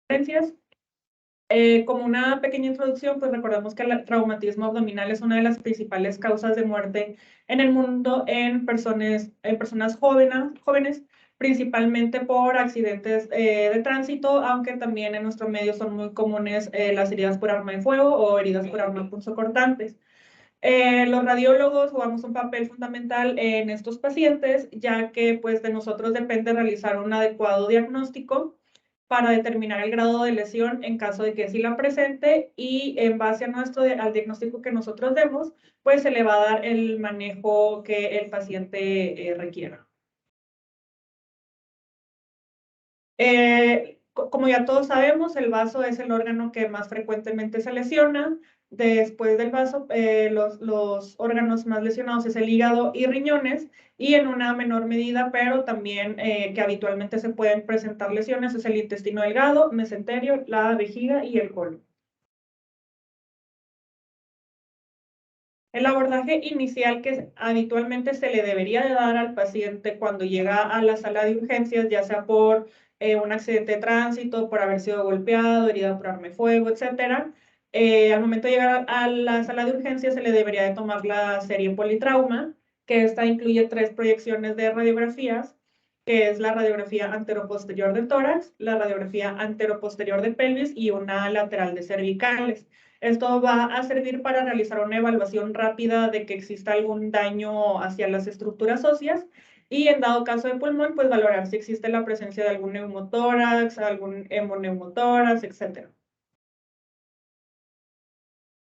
Referencias. Como una pequeña introducción, pues recordemos que el traumatismo abdominal es una de las principales causas de muerte en el mundo en personas jóvenes, principalmente por accidentes de tránsito, aunque también en nuestro medio son muy comunes las heridas por arma de fuego o heridas por arma punzocortantes. Los radiólogos jugamos un papel fundamental en estos pacientes, ya que pues de nosotros depende realizar un adecuado diagnóstico para determinar el grado de lesión en caso de que sí la presente, y en base a al diagnóstico que nosotros demos, pues se le va a dar el manejo que el paciente requiera. Como ya todos sabemos, el vaso es el órgano que más frecuentemente se lesiona. Después del vaso, los órganos más lesionados es el hígado y riñones, y en una menor medida, pero también que habitualmente se pueden presentar lesiones, es el intestino delgado, mesenterio, la vejiga y el colon. El abordaje inicial que habitualmente se le debería de dar al paciente cuando llega a la sala de urgencias, ya sea por un accidente de tránsito, por haber sido golpeado, herida por arma de fuego, etcétera, al momento de llegar a la sala de urgencias se le debería de tomar la serie politrauma, que esta incluye 3 proyecciones de radiografías, que es la radiografía anteroposterior del tórax, la radiografía anteroposterior de pelvis y una lateral de cervicales. Esto va a servir para realizar una evaluación rápida de que exista algún daño hacia las estructuras óseas, y en dado caso de pulmón, pues valorar si existe la presencia de algún neumotórax, algún hemoneumotórax, etc.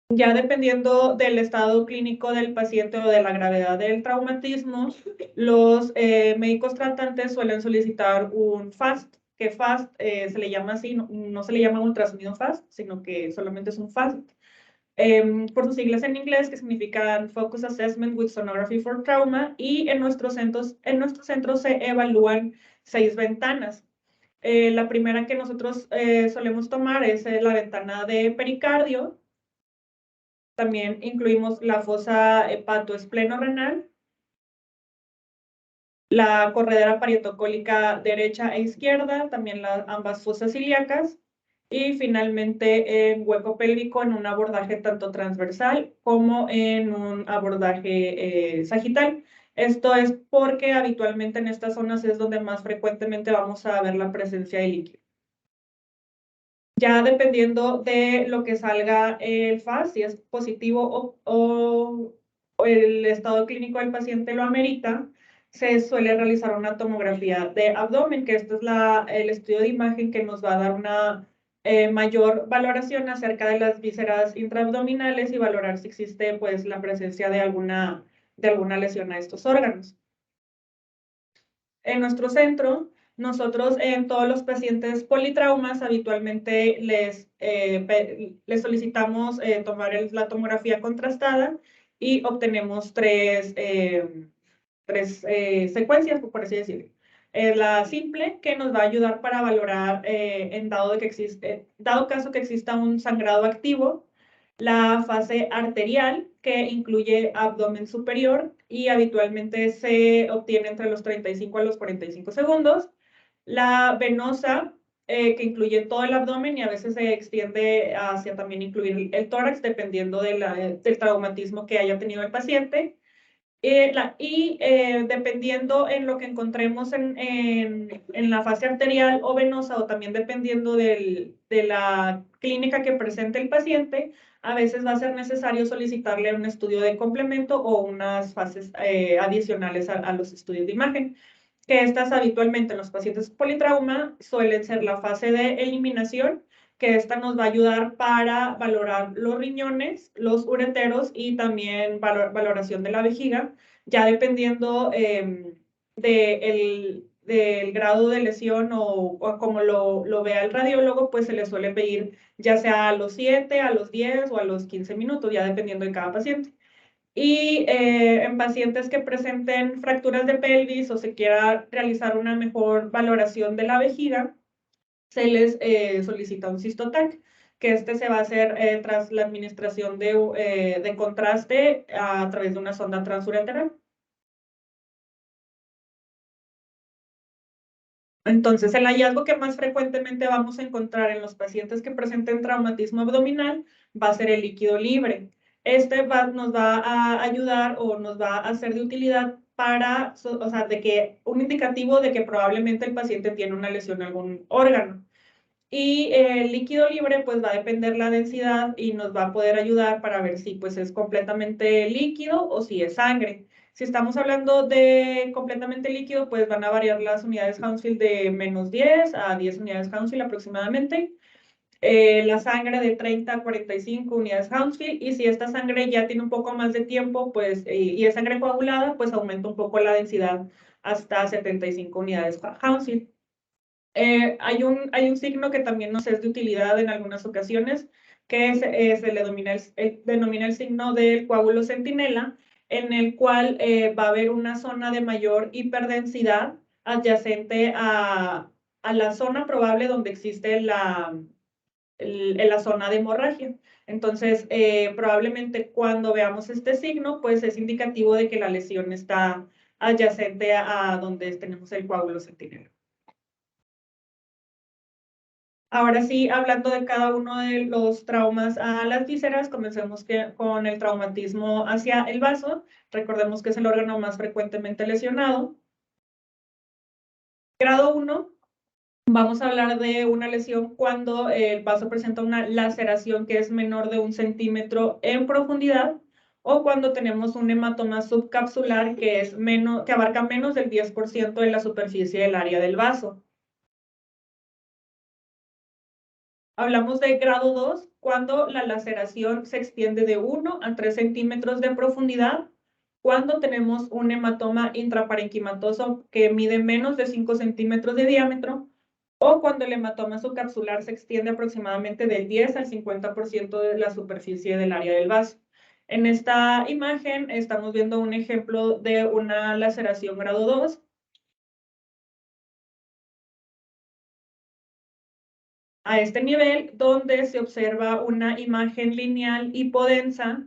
Ya dependiendo del estado clínico del paciente o de la gravedad del traumatismo, los médicos tratantes suelen solicitar un FAST, que FAST se le llama así, no se le llama ultrasonido FAST, sino que solamente es un FAST. Por sus siglas en inglés, que significan Focus Assessment with Sonography for Trauma, y en nuestros centros se evalúan 6 ventanas. La primera que nosotros solemos tomar es la ventana de pericardio. También incluimos la fosa hepatoespleno-renal, la corredera parietocólica derecha e izquierda, también ambas fosas ilíacas, y finalmente en hueco pélvico en un abordaje tanto transversal como en un abordaje sagital. Esto es porque habitualmente en estas zonas es donde más frecuentemente vamos a ver la presencia de líquido. Ya dependiendo de lo que salga el FAS, si es positivo o el estado clínico del paciente lo amerita, se suele realizar una tomografía de abdomen, que esto es el estudio de imagen que nos va a dar una mayor valoración acerca de las vísceras intraabdominales y valorar si existe pues la presencia de alguna lesión a estos órganos. En nuestro centro, nosotros en todos los pacientes politraumas habitualmente les solicitamos tomar la tomografía contrastada, y obtenemos tres secuencias, por así decirlo. La simple, que nos va a ayudar para valorar en dado caso que exista un sangrado activo; la fase arterial, que incluye abdomen superior y habitualmente se obtiene entre los 35 a los 45 segundos; la venosa, que incluye todo el abdomen y a veces se extiende hacia también incluir el tórax, dependiendo del traumatismo que haya tenido el paciente; dependiendo en lo que encontremos en la fase arterial o venosa, o también dependiendo de la clínica que presente el paciente, a veces va a ser necesario solicitarle un estudio de complemento o unas fases adicionales a los estudios de imagen, que estas habitualmente en los pacientes politrauma suelen ser la fase de eliminación, que esta nos va a ayudar para valorar los riñones, los ureteros y también valoración de la vejiga, ya dependiendo del grado de lesión o como lo vea el radiólogo, pues se le suele pedir ya sea a los 7, a los 10 o a los 15 minutos, ya dependiendo de cada paciente. Y en pacientes que presenten fracturas de pelvis o se quiera realizar una mejor valoración de la vejiga, se les solicita un cystotac, que se va a hacer tras la administración de contraste a través de una sonda transureteral. Entonces, el hallazgo que más frecuentemente vamos a encontrar en los pacientes que presenten traumatismo abdominal va a ser el líquido libre. Nos va a ayudar o nos va a ser de utilidad para, o sea, de que un indicativo de que probablemente el paciente tiene una lesión en algún órgano. Y el líquido libre pues va a depender la densidad y nos va a poder ayudar para ver si pues es completamente líquido o si es sangre. Si estamos hablando de completamente líquido, pues van a variar las unidades Hounsfield de menos 10 a 10 unidades Hounsfield aproximadamente. La sangre de 30 a 45 unidades Hounsfield, y si esta sangre ya tiene un poco más de tiempo, pues, y es sangre coagulada, pues aumenta un poco la densidad hasta 75 unidades Hounsfield. Hay un signo que también nos es de utilidad en algunas ocasiones, que se le denomina el signo del coágulo centinela, en el cual va a haber una zona de mayor hiperdensidad adyacente a la zona probable donde existe la zona de hemorragia. Entonces, probablemente cuando veamos este signo, pues es indicativo de que la lesión está adyacente a donde tenemos el coágulo centinela. Ahora sí, hablando de cada uno de los traumas a las vísceras, comencemos con el traumatismo hacia el vaso. Recordemos que es el órgano más frecuentemente lesionado. Grado 1, vamos a hablar de una lesión cuando el vaso presenta una laceración que es menor de 1 centímetro en profundidad, o cuando tenemos un hematoma subcapsular que abarca menos del 10% de la superficie del área del vaso. Hablamos de grado 2 cuando la laceración se extiende de 1 a 3 centímetros de profundidad, cuando tenemos un hematoma intraparenquimatoso que mide menos de 5 centímetros de diámetro, o cuando el hematoma subcapsular se extiende aproximadamente del 10 al 50% de la superficie del área del vaso. En esta imagen estamos viendo un ejemplo de una laceración grado 2. A este nivel, donde se observa una imagen lineal hipodensa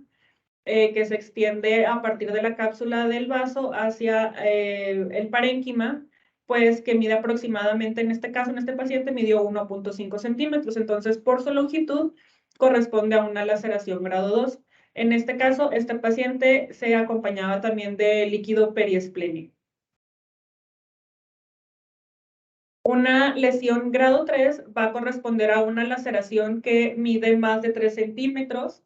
que se extiende a partir de la cápsula del vaso hacia el parénquima, pues que mide aproximadamente, en este caso, en este paciente, midió 1.5 centímetros. Entonces, por su longitud, corresponde a una laceración grado 2. En este caso, este paciente se acompañaba también de líquido periesplénico. Una lesión grado 3 va a corresponder a una laceración que mide más de 3 centímetros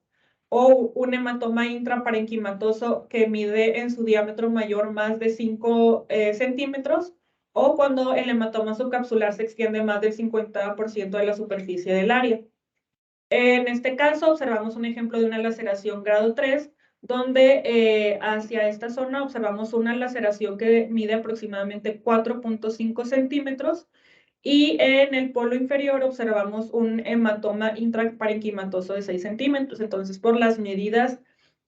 o un hematoma intraparenquimatoso que mide en su diámetro mayor más de 5 centímetros, o cuando el hematoma subcapsular se extiende más del 50% de la superficie del área. En este caso, observamos un ejemplo de una laceración grado 3, donde hacia esta zona observamos una laceración que mide aproximadamente 4.5 centímetros, y en el polo inferior observamos un hematoma intraparenquimatoso de 6 centímetros. Entonces, por las medidas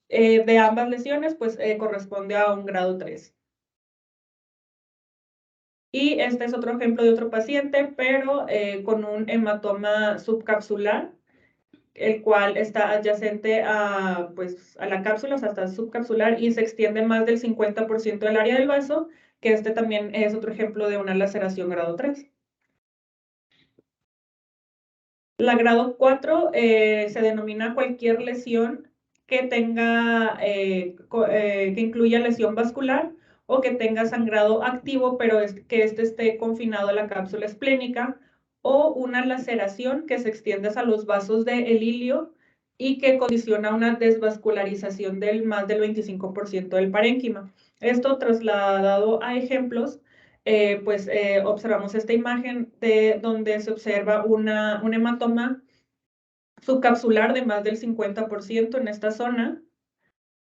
de ambas lesiones, pues corresponde a un grado 3. Y este es otro ejemplo de otro paciente, pero con un hematoma subcapsular, el cual está adyacente pues, a la cápsula, o sea, está subcapsular y se extiende más del 50% del área del vaso, que este también es otro ejemplo de una laceración grado 3. La grado 4 se denomina cualquier lesión que tenga, que incluya lesión vascular o que tenga sangrado activo, pero que este esté confinado a la cápsula esplénica, o una laceración que se extiende hacia los vasos del ilio y que condiciona una desvascularización del más del 25% del parénquima. Esto trasladado a ejemplos, pues observamos esta imagen donde se observa un hematoma subcapsular de más del 50% en esta zona.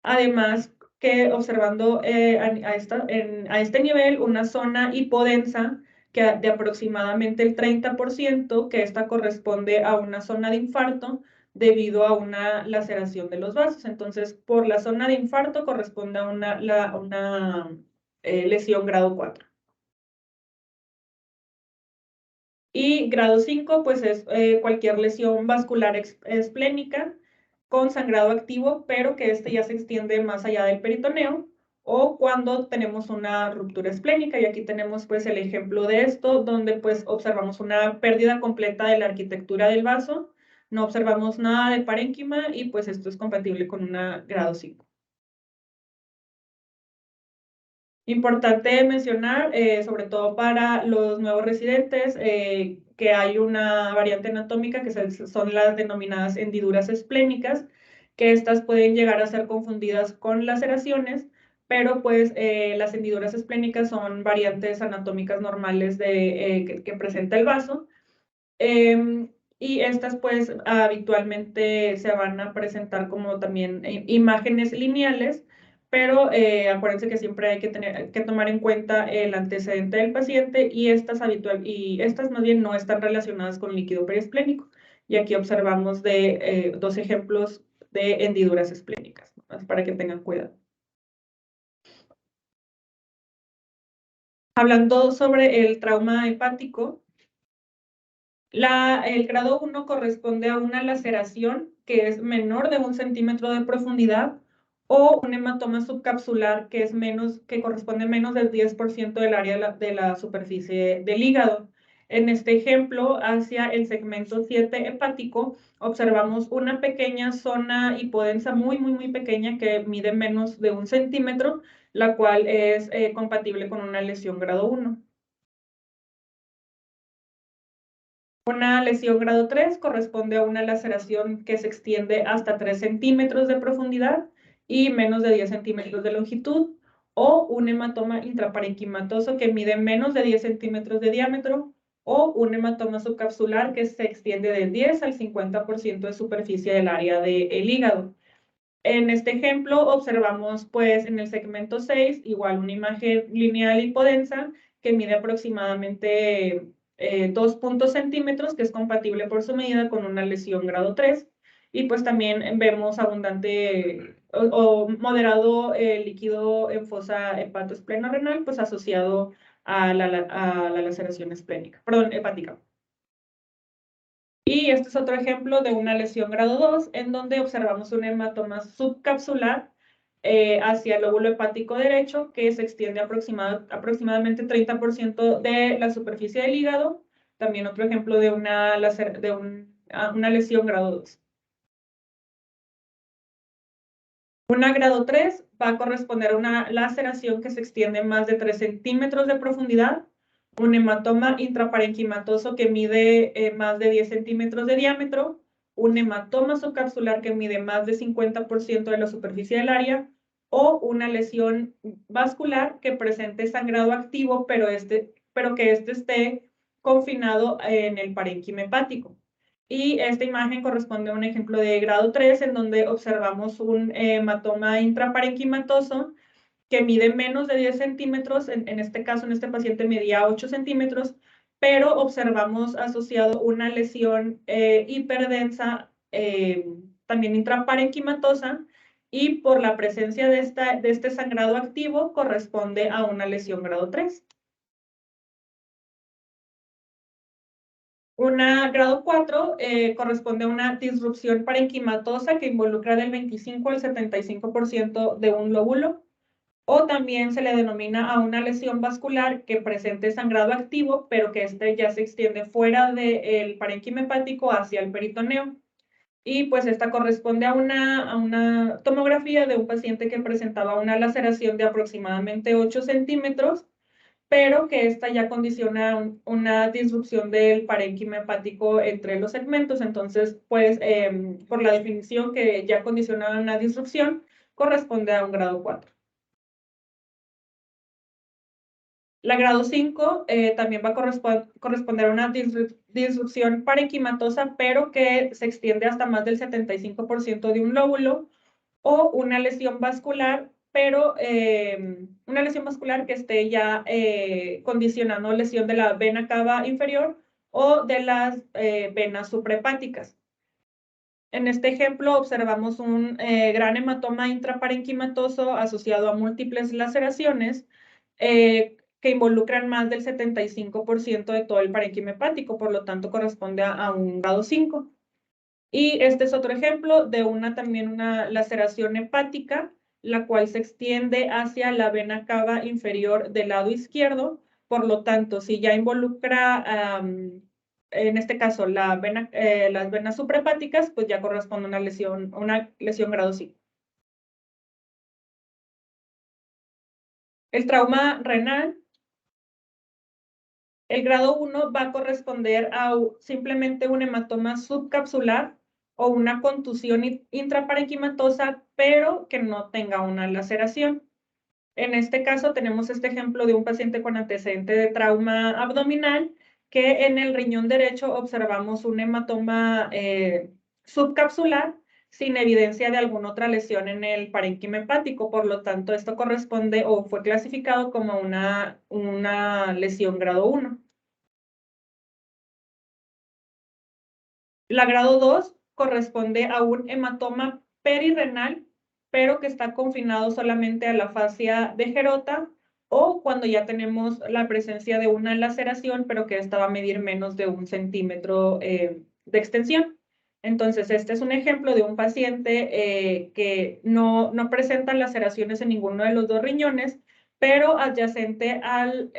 Además, que observando a este nivel una zona hipodensa de aproximadamente el 30%, que esta corresponde a una zona de infarto debido a una laceración de los vasos. Entonces, por la zona de infarto corresponde a una lesión grado 4. Y grado 5, pues es cualquier lesión vascular esplénica con sangrado activo, pero que este ya se extiende más allá del peritoneo, o cuando tenemos una ruptura esplénica. Y aquí tenemos pues el ejemplo de esto, donde pues observamos una pérdida completa de la arquitectura del vaso, no observamos nada de parénquima y pues esto es compatible con una grado 5. Importante mencionar, sobre todo para los nuevos residentes, que hay una variante anatómica que son las denominadas hendiduras esplénicas, que estas pueden llegar a ser confundidas con laceraciones, pero pues las hendiduras esplénicas son variantes anatómicas normales que presenta el vaso. Y estas pues habitualmente se van a presentar como también imágenes lineales, pero acuérdense que siempre hay que tomar en cuenta el antecedente del paciente y estas más bien no están relacionadas con líquido periesplénico. Y aquí observamos dos ejemplos de hendiduras esplénicas, ¿no? Para que tengan cuidado. Hablando sobre el trauma hepático, el grado 1 corresponde a una laceración que es menor de 1 centímetro de profundidad o un hematoma subcapsular que corresponde a menos del 10% del área de la superficie del hígado. En este ejemplo, hacia el segmento 7 hepático, observamos una pequeña zona hipodensa muy pequeña que mide menos de 1 centímetro, la cual es compatible con una lesión grado 1. Una lesión grado 3 corresponde a una laceración que se extiende hasta 3 centímetros de profundidad y menos de 10 centímetros de longitud, o un hematoma intraparenquimatoso que mide menos de 10 centímetros de diámetro, o un hematoma subcapsular que se extiende del 10 al 50% de superficie del área del hígado. En este ejemplo observamos pues en el segmento 6 igual una imagen lineal hipodensa que mide aproximadamente 2 centímetros, que es compatible por su medida con una lesión grado 3. Y pues también vemos abundante o moderado líquido en fosa hepatoespleno-renal, pues asociado a la laceración hepática. Y este es otro ejemplo de una lesión grado 2, en donde observamos un hematoma subcapsular hacia el lóbulo hepático derecho, que se extiende aproximadamente 30% de la superficie del hígado. También otro ejemplo de una lesión grado 2. Una grado 3 va a corresponder a una laceración que se extiende más de 3 centímetros de profundidad, un hematoma intraparenquimatoso que mide más de 10 centímetros de diámetro, un hematoma subcapsular que mide más de 50% de la superficie del área, o una lesión vascular que presente sangrado activo, pero que esté confinado en el parénquima hepático. Y esta imagen corresponde a un ejemplo de grado 3, en donde observamos un hematoma intraparenquimatoso que mide menos de 10 centímetros, en este caso, en este paciente medía 8 centímetros, pero observamos asociado una lesión hiperdensa, también intraparenquimatosa, y por la presencia de este sangrado activo corresponde a una lesión grado 3. Una grado 4 corresponde a una disrupción parenquimatosa que involucra del 25 al 75% de un lóbulo, o también se le denomina a una lesión vascular que presente sangrado activo, pero que ya se extiende fuera del parénquima hepático hacia el peritoneo. Y pues esta corresponde a una tomografía de un paciente que presentaba una laceración de aproximadamente 8 centímetros, pero que esta ya condiciona una disrupción del parénquima hepático entre los segmentos. Entonces, pues, por la definición que ya condiciona una disrupción, corresponde a un grado 4. La grado 5 también va a corresponder a una disrupción parenquimatosa, pero que se extiende hasta más del 75% de un lóbulo, o una lesión vascular, pero una lesión vascular que esté ya condicionando lesión de la vena cava inferior o de las venas suprahepáticas. En este ejemplo observamos un gran hematoma intraparenquimatoso asociado a múltiples laceraciones que involucran más del 75% de todo el parénquima hepático, por lo tanto corresponde a un grado 5. Y este es otro ejemplo de también una laceración hepática la cual se extiende hacia la vena cava inferior del lado izquierdo. Por lo tanto, si ya involucra, en este caso, las venas suprahepáticas, pues ya corresponde a una lesión grado 5. El trauma renal, el grado 1 va a corresponder a simplemente un hematoma subcapsular o una contusión intraparenquimatosa, pero que no tenga una laceración. En este caso tenemos este ejemplo de un paciente con antecedente de trauma abdominal que en el riñón derecho observamos un hematoma subcapsular sin evidencia de alguna otra lesión en el parénquima hepático. Por lo tanto, esto corresponde o fue clasificado como una lesión grado 1. La grado 2 corresponde a un hematoma perirrenal, pero que está confinado solamente a la fascia de Gerota, o cuando ya tenemos la presencia de una laceración, pero que esta va a medir menos de 1 centímetro de extensión. Entonces, este es un ejemplo de un paciente que no presenta laceraciones en ninguno de los dos riñones, pero adyacente al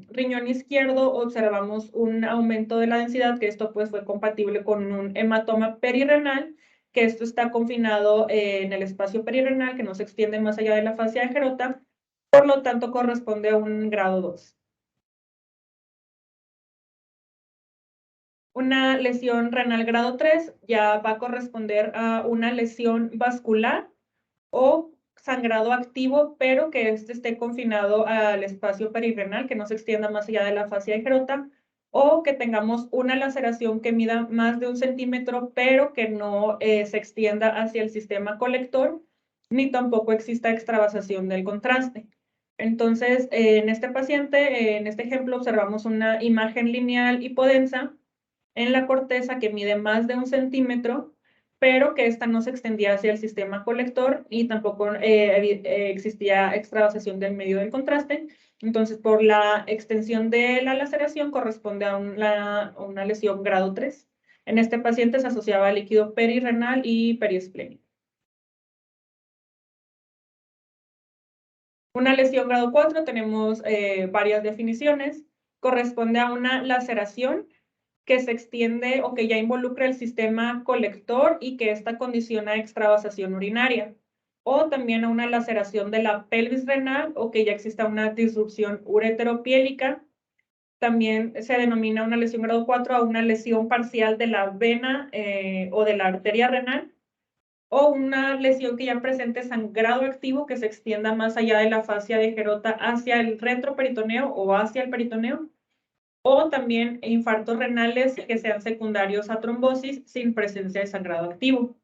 riñón izquierdo observamos un aumento de la densidad, que esto pues fue compatible con un hematoma perirrenal, que esto está confinado en el espacio perirrenal, que no se extiende más allá de la fascia de Gerota, por lo tanto corresponde a un grado 2. Una lesión renal grado 3 ya va a corresponder a una lesión vascular o sangrado activo, pero que este esté confinado al espacio perirrenal, que no se extienda más allá de la fascia de Gerota, o que tengamos una laceración que mida más de 1 centímetro, pero que no se extienda hacia el sistema colector, ni tampoco exista extravasación del contraste. Entonces, en este paciente, en este ejemplo, observamos una imagen lineal hipodensa en la corteza que mide más de 1 centímetro, pero que esta no se extendía hacia el sistema colector y tampoco existía extravasación del medio del contraste. Entonces, por la extensión de la laceración corresponde a una lesión grado 3. En este paciente se asociaba a líquido perirrenal y periesplénico. Una lesión grado 4, tenemos varias definiciones. Corresponde a una laceración que se extiende o que ya involucra el sistema colector y que esta condiciona extravasación urinaria. O también a una laceración de la pelvis renal o que ya exista una disrupción ureteropiélica. También se denomina una lesión grado 4 a una lesión parcial de la vena o de la arteria renal, o una lesión que ya presente sangrado activo que se extienda más allá de la fascia de Gerota hacia el retroperitoneo o hacia el peritoneo, o también infartos renales que sean secundarios a trombosis sin presencia de sangrado activo.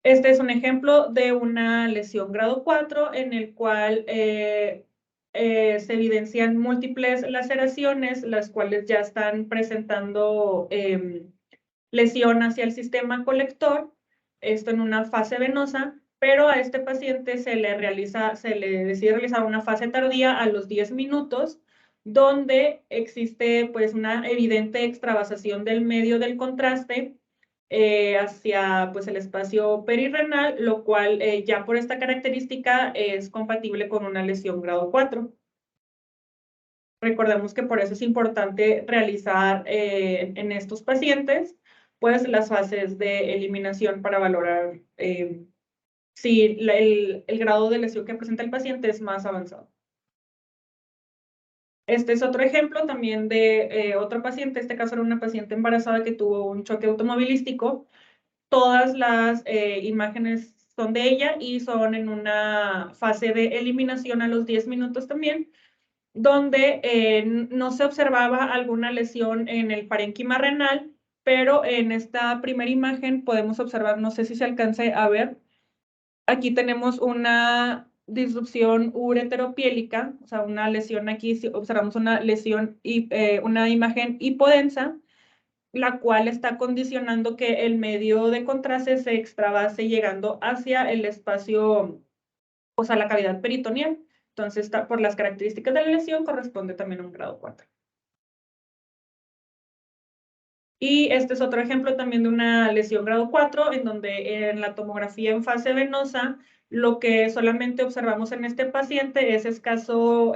Este es un ejemplo de una lesión grado 4 en el cual se evidencian múltiples laceraciones, las cuales ya están presentando lesión hacia el sistema colector, esto en una fase venosa, pero a este paciente se le decide realizar una fase tardía a los 10 minutos, donde existe pues una evidente extravasación del medio del contraste hacia pues el espacio perirrenal, lo cual ya por esta característica es compatible con una lesión grado 4. Recordemos que por eso es importante realizar en estos pacientes pues las fases de eliminación para valorar si el grado de lesión que presenta el paciente es más avanzado. Este es otro ejemplo también de otro paciente, este caso era una paciente embarazada que tuvo un choque automovilístico. Todas las imágenes son de ella y son en una fase de eliminación a los 10 minutos también, donde no se observaba alguna lesión en el parénquima renal, pero en esta primera imagen podemos observar, no sé si se alcance a ver, aquí tenemos una disrupción ureteropiélica, o sea, una lesión aquí, si observamos una lesión y una imagen hipodensa, la cual está condicionando que el medio de contraste se extravase llegando hacia el espacio, o sea, la cavidad peritoneal. Entonces, por las características de la lesión, corresponde también a un grado 4. Y este es otro ejemplo también de una lesión grado 4, en donde en la tomografía en fase venosa, lo que solamente observamos en este paciente es escaso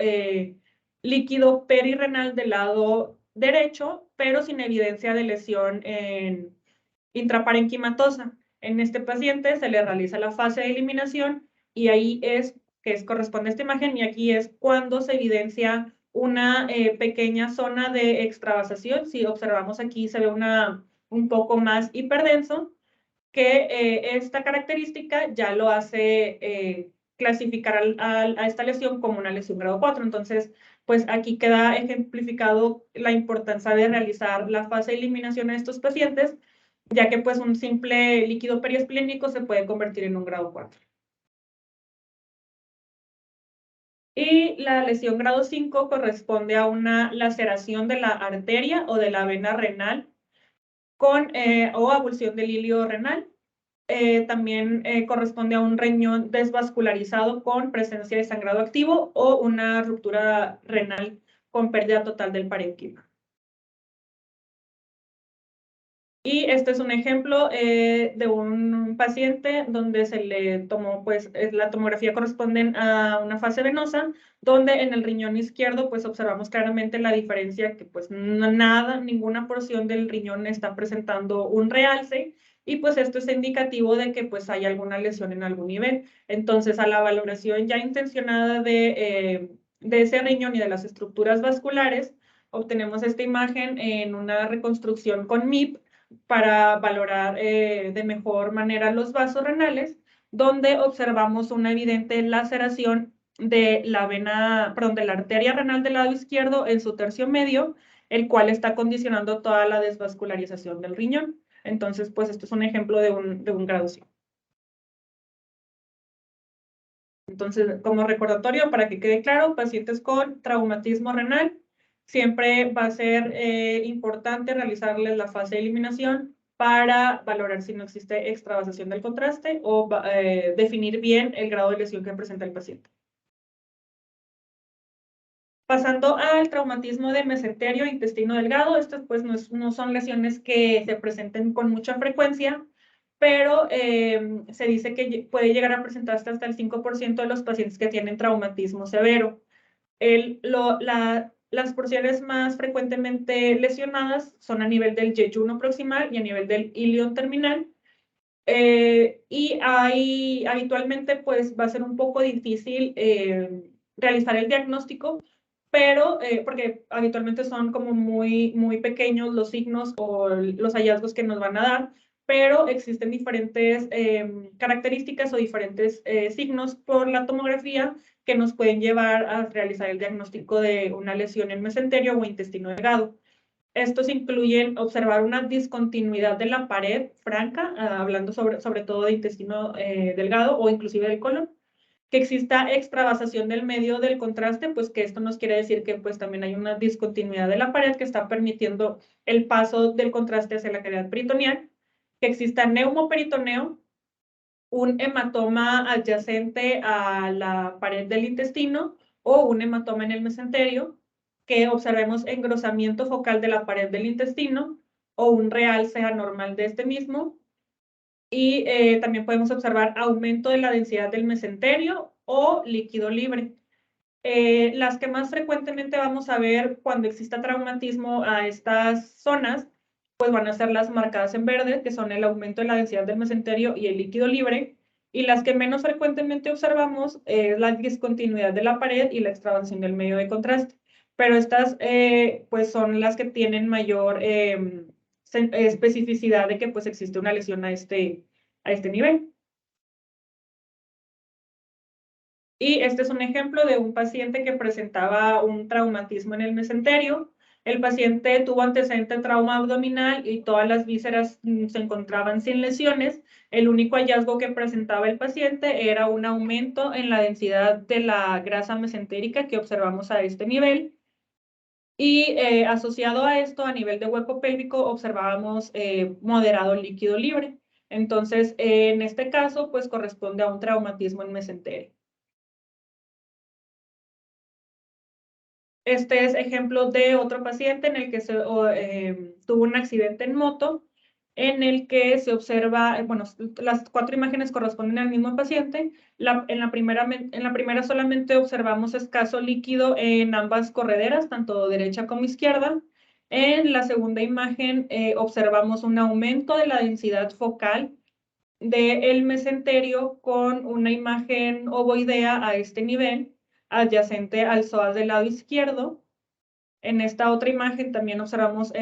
líquido perirrenal del lado derecho, pero sin evidencia de lesión intraparenquimatosa. En este paciente se le realiza la fase de eliminación y ahí corresponde a esta imagen, y aquí es cuando se evidencia una pequeña zona de extravasación. Si observamos aquí se ve un poco más hiperdenso, que esta característica ya lo hace clasificar a esta lesión como una lesión grado 4. Entonces, pues aquí queda ejemplificado la importancia de realizar la fase de eliminación en estos pacientes, ya que pues un simple líquido periesplénico se puede convertir en un grado 4. Y la lesión grado 5 corresponde a una laceración de la arteria o de la vena renal o abulsión del hilio renal. También corresponde a un riñón desvascularizado con presencia de sangrado activo o una ruptura renal con pérdida total del parénquima. Y este es un ejemplo de un paciente donde se le tomó, pues, la tomografía corresponde a una fase venosa, donde en el riñón izquierdo, pues, observamos claramente la diferencia que, pues, ninguna porción del riñón está presentando un realce, y, pues, esto es indicativo de que, pues, hay alguna lesión en algún nivel. Entonces, a la valoración ya intencionada de ese riñón y de las estructuras vasculares, obtenemos esta imagen en una reconstrucción con MIP, para valorar de mejor manera los vasos renales, donde observamos una evidente laceración de de la arteria renal del lado izquierdo en su tercio medio, el cual está condicionando toda la desvascularización del riñón. Entonces, pues esto es un ejemplo de un grado 5. Entonces, como recordatorio, para que quede claro, pacientes con traumatismo renal, siempre va a ser importante realizarles la fase de eliminación para valorar si no existe extravasación del contraste o definir bien el grado de lesión que presenta el paciente. Pasando al traumatismo de mesenterio e intestino delgado, estas pues no son lesiones que se presenten con mucha frecuencia, pero se dice que puede llegar a presentarse hasta el 5% de los pacientes que tienen traumatismo severo. Las porciones más frecuentemente lesionadas son a nivel del yeyuno proximal y a nivel del ilion terminal. Y habitualmente pues va a ser un poco difícil realizar el diagnóstico, pero porque habitualmente son como muy pequeños los signos o los hallazgos que nos van a dar, pero existen diferentes características o diferentes signos por la tomografía que nos pueden llevar a realizar el diagnóstico de una lesión en mesenterio o intestino delgado. Estos incluyen observar una discontinuidad de la pared franca, hablando sobre todo de intestino delgado o inclusive del colon, que exista extravasación del medio del contraste, pues que esto nos quiere decir que pues también hay una discontinuidad de la pared que está permitiendo el paso del contraste hacia la cavidad peritoneal, que exista neumoperitoneo, un hematoma adyacente a la pared del intestino o un hematoma en el mesenterio, que observemos engrosamiento focal de la pared del intestino o un realce anormal de este mismo. Y también podemos observar aumento de la densidad del mesenterio o líquido libre. Las que más frecuentemente vamos a ver cuando exista traumatismo a estas zonas, pues van a ser las marcadas en verde, que son el aumento de la densidad del mesenterio y el líquido libre, y las que menos frecuentemente observamos es la discontinuidad de la pared y la extravasión del medio de contraste. Pero estas pues son las que tienen mayor especificidad de que pues existe una lesión a este nivel. Y este es un ejemplo de un paciente que presentaba un traumatismo en el mesenterio. El paciente tuvo antecedente de trauma abdominal y todas las vísceras se encontraban sin lesiones. El único hallazgo que presentaba el paciente era un aumento en la densidad de la grasa mesentérica que observamos a este nivel. Y asociado a esto, a nivel de hueco pélvico, observábamos moderado líquido libre. Entonces, en este caso, pues corresponde a un traumatismo en mesenterio. Este es ejemplo de otro paciente en el que tuvo un accidente en moto, en el que se observa, bueno, las 4 imágenes corresponden al mismo paciente. En la primera solamente observamos escaso líquido en ambas correderas, tanto derecha como izquierda. En la segunda imagen observamos un aumento de la densidad focal del mesenterio con una imagen ovoidea a este nivel, adyacente al psoas del lado izquierdo. En esta otra imagen también observamos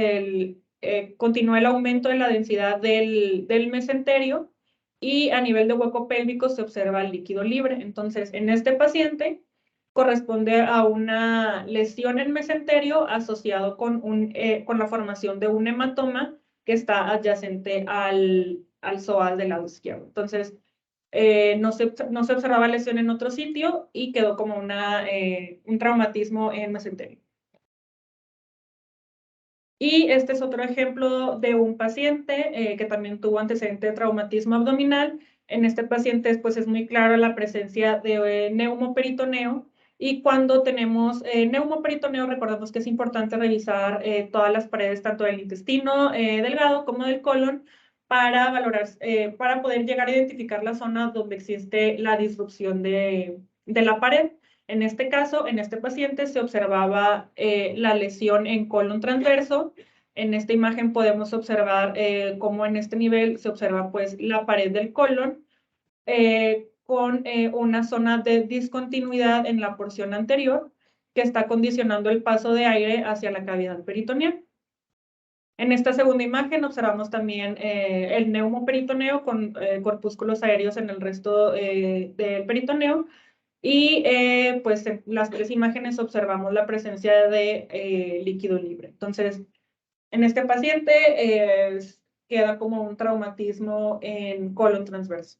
continúa el aumento de la densidad del mesenterio y a nivel de hueco pélvico se observa el líquido libre. Entonces, en este paciente corresponde a una lesión en mesenterio asociado con la formación de un hematoma que está adyacente al psoas del lado izquierdo. Entonces, no se observaba lesión en otro sitio y quedó como un traumatismo en mesenterio. Y este es otro ejemplo de un paciente que también tuvo antecedente de traumatismo abdominal. En este paciente pues, es muy clara la presencia de neumoperitoneo. Y cuando tenemos neumoperitoneo, recordemos que es importante revisar todas las paredes, tanto del intestino delgado como del colon, para poder llegar a identificar la zona donde existe la disrupción de la pared. En este caso, en este paciente se observaba la lesión en colon transverso. En esta imagen podemos observar cómo en este nivel se observa pues la pared del colon con una zona de discontinuidad en la porción anterior que está condicionando el paso de aire hacia la cavidad peritoneal. En esta segunda imagen observamos también el neumoperitoneo con corpúsculos aéreos en el resto del peritoneo. Y pues en las 3 imágenes observamos la presencia de líquido libre. Entonces, en este paciente queda como un traumatismo en colon transverso.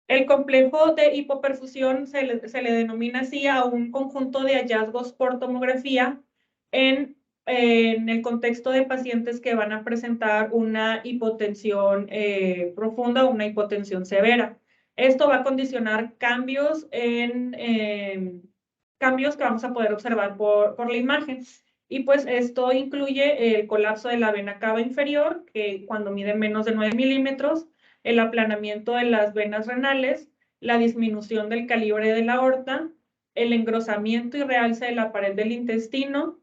El complejo de hipoperfusión se le denomina así a un conjunto de hallazgos por tomografía en el contexto de pacientes que van a presentar una hipotensión profunda o una hipotensión severa. Esto va a condicionar cambios cambios que vamos a poder observar por la imagen. Y pues esto incluye el colapso de la vena cava inferior, que cuando mide menos de 9 milímetros, el aplanamiento de las venas renales, la disminución del calibre de la aorta, el engrosamiento y realce de la pared del intestino,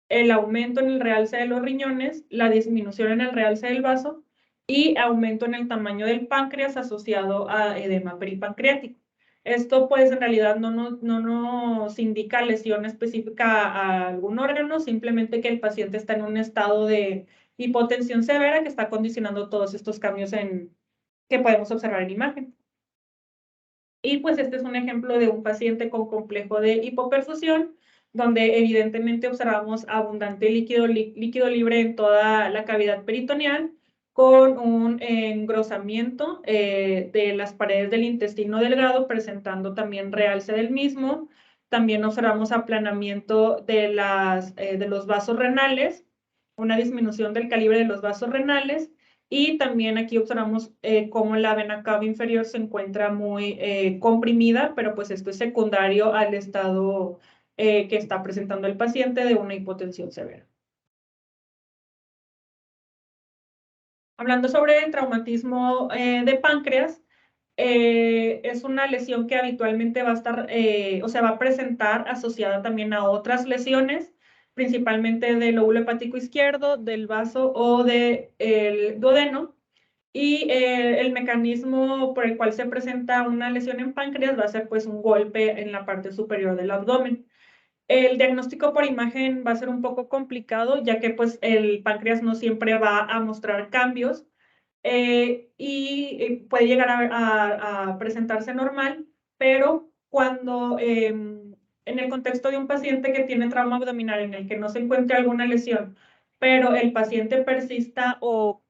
el aumento en el realce de los riñones, la disminución en el realce del vaso y aumento en el tamaño del páncreas asociado a edema peripancreático. Esto pues en realidad no nos indica lesión específica a algún órgano, simplemente que el paciente está en un estado de hipotensión severa que está condicionando todos estos cambios que podemos observar en imagen. Y pues este es un ejemplo de un paciente con complejo de hipoperfusión, donde evidentemente observamos abundante líquido libre en toda la cavidad peritoneal, con un engrosamiento de las paredes del intestino delgado, presentando también realce del mismo. También observamos aplanamiento de los vasos renales, una disminución del calibre de los vasos renales, y también aquí observamos cómo la vena cava inferior se encuentra muy comprimida, pero pues esto es secundario al estado que está presentando el paciente de una hipotensión severa. Hablando sobre el traumatismo de páncreas, es una lesión que habitualmente va a estar, o sea, va a presentar asociada también a otras lesiones, principalmente del lóbulo hepático izquierdo, del vaso o del duodeno. Y el mecanismo por el cual se presenta una lesión en páncreas va a ser pues un golpe en la parte superior del abdomen. El diagnóstico por imagen va a ser un poco complicado, ya que pues el páncreas no siempre va a mostrar cambios y puede llegar a presentarse normal, pero cuando en el contexto de un paciente que tiene trauma abdominal en el que no se encuentre alguna lesión, pero el paciente persista o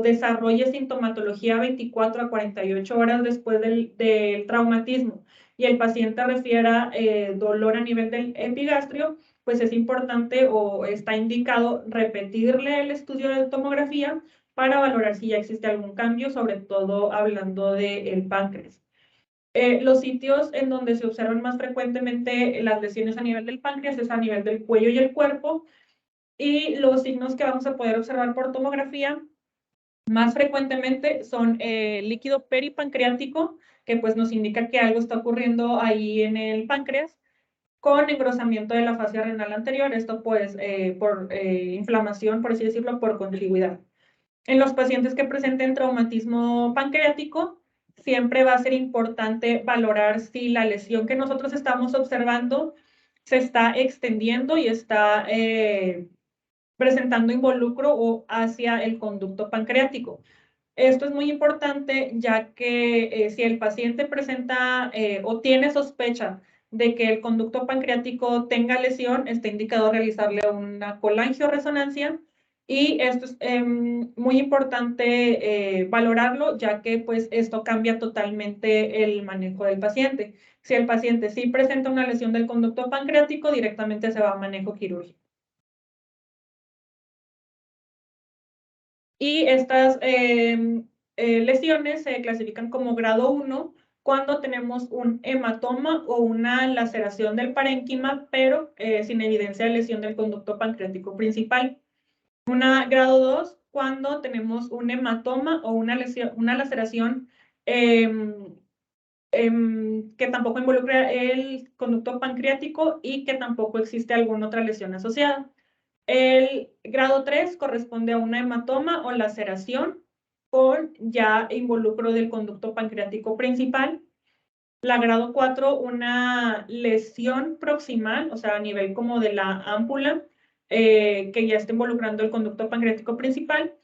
desarrolle sintomatología 24 a 48 horas después del traumatismo y el paciente refiera dolor a nivel del epigastrio, pues es importante o está indicado repetirle el estudio de tomografía para valorar si ya existe algún cambio, sobre todo hablando del páncreas. Los sitios en donde se observan más frecuentemente las lesiones a nivel del páncreas es a nivel del cuello y el cuerpo, y los signos que vamos a poder observar por tomografía más frecuentemente son líquido peripancreático, que pues nos indica que algo está ocurriendo ahí en el páncreas, con engrosamiento de la fascia renal anterior, esto pues por inflamación, por así decirlo, por contigüidad. En los pacientes que presenten traumatismo pancreático, siempre va a ser importante valorar si la lesión que nosotros estamos observando se está extendiendo y está presentando involucro o hacia el conducto pancreático. Esto es muy importante ya que si el paciente presenta o tiene sospecha de que el conducto pancreático tenga lesión, está indicado realizarle una colangioresonancia, y esto es muy importante valorarlo, ya que pues esto cambia totalmente el manejo del paciente. Si el paciente sí presenta una lesión del conducto pancreático, directamente se va a manejo quirúrgico. Y estas lesiones se clasifican como grado 1 cuando tenemos un hematoma o una laceración del parénquima, pero sin evidencia de lesión del conducto pancreático principal. Una grado 2 cuando tenemos un hematoma o una laceración que tampoco involucra el conducto pancreático y que tampoco existe alguna otra lesión asociada. El grado 3 corresponde a una hematoma o laceración con ya involucro del conducto pancreático principal. La grado 4, una lesión proximal, o sea, a nivel como de la ámpula, que ya está involucrando el conducto pancreático principal.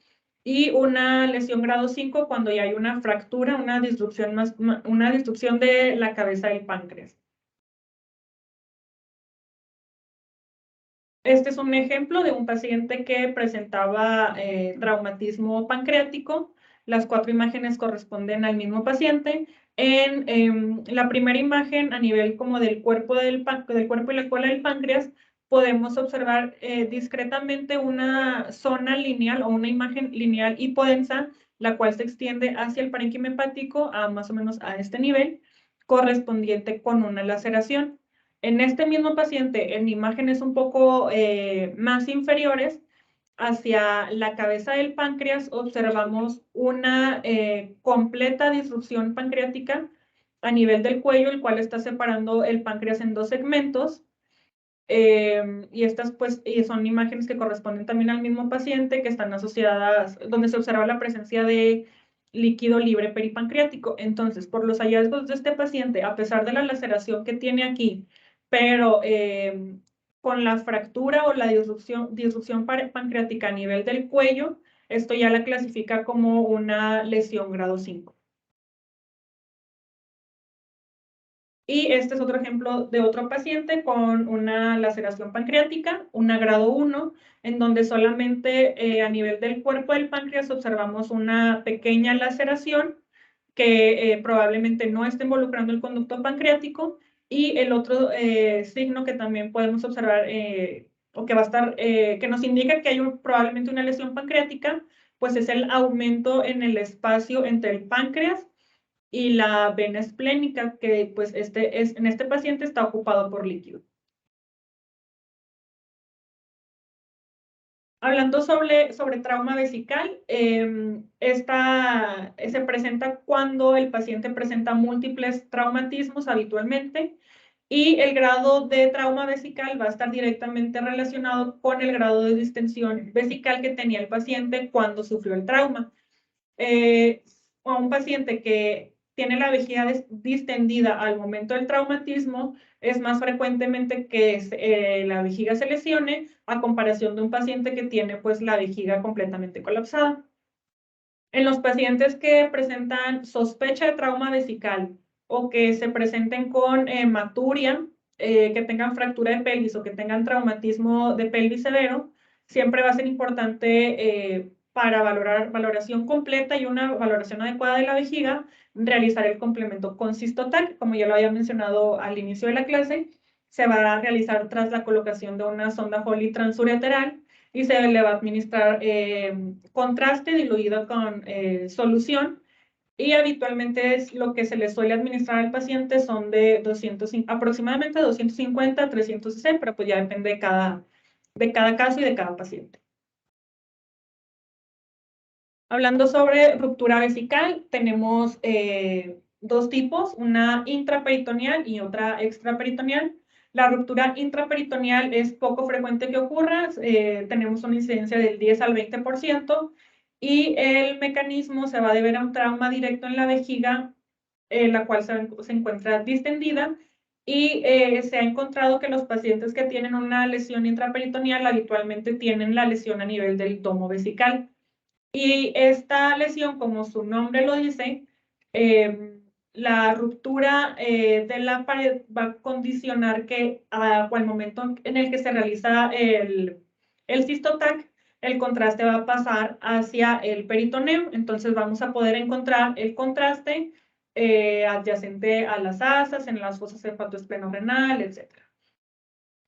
Y una lesión grado 5 cuando ya hay una fractura, una disrupción de la cabeza del páncreas. Este es un ejemplo de un paciente que presentaba traumatismo pancreático. Las 4 imágenes corresponden al mismo paciente. En la primera imagen, a nivel como del cuerpo, del cuerpo y la cola del páncreas, podemos observar discretamente una zona lineal o una imagen lineal hipodensa, la cual se extiende hacia el parénquima hepático a más o menos a este nivel, correspondiente con una laceración. En este mismo paciente, en imágenes un poco más inferiores, hacia la cabeza del páncreas, observamos una completa disrupción pancreática a nivel del cuello, el cual está separando el páncreas en 2 segmentos. Y estas pues son imágenes que corresponden también al mismo paciente, que están asociadas, donde se observa la presencia de líquido libre peripancreático. Entonces, por los hallazgos de este paciente, a pesar de la laceración que tiene aquí, pero con la fractura o la disrupción pancreática a nivel del cuello, esto ya la clasifica como una lesión grado 5. Y este es otro ejemplo de otro paciente con una laceración pancreática, una grado 1, en donde solamente a nivel del cuerpo del páncreas observamos una pequeña laceración que probablemente no esté involucrando el conducto pancreático. Y el otro signo que también podemos observar, o que va a estar, que nos indica que hay probablemente una lesión pancreática, pues es el aumento en el espacio entre el páncreas y la vena esplénica, que pues en este paciente está ocupado por líquido. Hablando sobre trauma vesical, esta se presenta cuando el paciente presenta múltiples traumatismos habitualmente, y el grado de trauma vesical va a estar directamente relacionado con el grado de distensión vesical que tenía el paciente cuando sufrió el trauma. A un paciente que tiene la vejiga distendida al momento del traumatismo, es más frecuentemente que la vejiga se lesione a comparación de un paciente que tiene pues la vejiga completamente colapsada. En los pacientes que presentan sospecha de trauma vesical o que se presenten con hematuria, que tengan fractura de pelvis o que tengan traumatismo de pelvis severo, siempre va a ser importante para valoración completa y una valoración adecuada de la vejiga, realizar el complemento con Cystotal, como ya lo había mencionado al inicio de la clase. Se va a realizar tras la colocación de una sonda Foley transureteral, y se le va a administrar contraste diluido con solución y habitualmente es lo que se le suele administrar al paciente son de aproximadamente 250 a 360, pero pues ya depende de cada caso y de cada paciente. Hablando sobre ruptura vesical, tenemos dos tipos, una intraperitoneal y otra extraperitoneal. La ruptura intraperitoneal es poco frecuente que ocurra, tenemos una incidencia del 10 al 20%, y el mecanismo se va a deber a un trauma directo en la vejiga, la cual se encuentra distendida, y se ha encontrado que los pacientes que tienen una lesión intraperitoneal habitualmente tienen la lesión a nivel del domo vesical. Y esta lesión, como su nombre lo dice, la ruptura de la pared va a condicionar que al momento en el que se realiza el cystotac, el contraste va a pasar hacia el peritoneo. Entonces vamos a poder encontrar el contraste adyacente a las asas, en las fosas hepatoesplenorenal, etc.